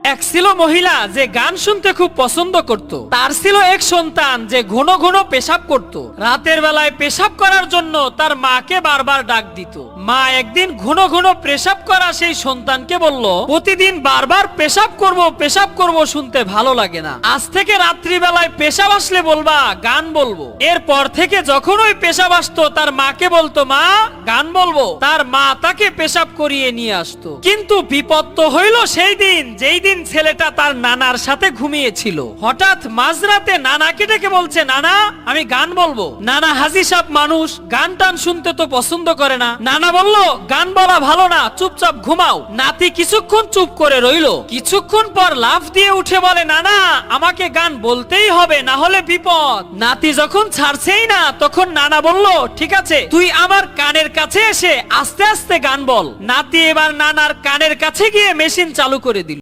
এক ছিল মহিলা যে গান শুনতে খুব পছন্দ করত। তার ছিল এক সন্তান যে ঘন ঘন পেশাব করত। রাতের বেলায় পেশাব করার জন্য তার মাকে বারবার ডাক দিত। মা একদিন ঘন ঘন পেশাব করা সেই সন্তানকে বলল, প্রতিদিন বারবার পেশাব করব শুনতে ভালো লাগে না। আজ থেকে রাত্রিবেলায় পেশাব আসলে বলবা গান বলবো। এরপর থেকে যখন ওই পেশাব আসতো তার মাকে বলতো, মা গান বলবো। তার মা তাকে পেশাব করিয়ে নিয়ে আসতো। কিন্তু বিপদ তো হইল সেই দিন যেই দিন ছেলেটা তার নানার সাথে ঘুমিয়েছিল। হঠাৎ মাঝরাতে নানাকে ডেকে বলছে, নানা আমি গান বলবো। নানা হাজি সাহেব মানুষ, গান টান শুনতে তো পছন্দ করে না। নানা বলল, গান বলা ভালো না, চুপচাপ ঘুমাও। নাতি কিছুক্ষণ চুপ করে রইল। কিছুক্ষণ পর লাফ দিয়ে উঠে বলে, নানা আমাকে গান বলতেই হবে, না হলে বিপদ। নাতি যখন ছাড়ছেই না তখন নানা বলল, ঠিক আছে তুই আমার কানের কাছে এসে আস্তে আস্তে গান বল। নাতি এবার নানার কানের কাছে গিয়ে মেশিন চালু করে দিল।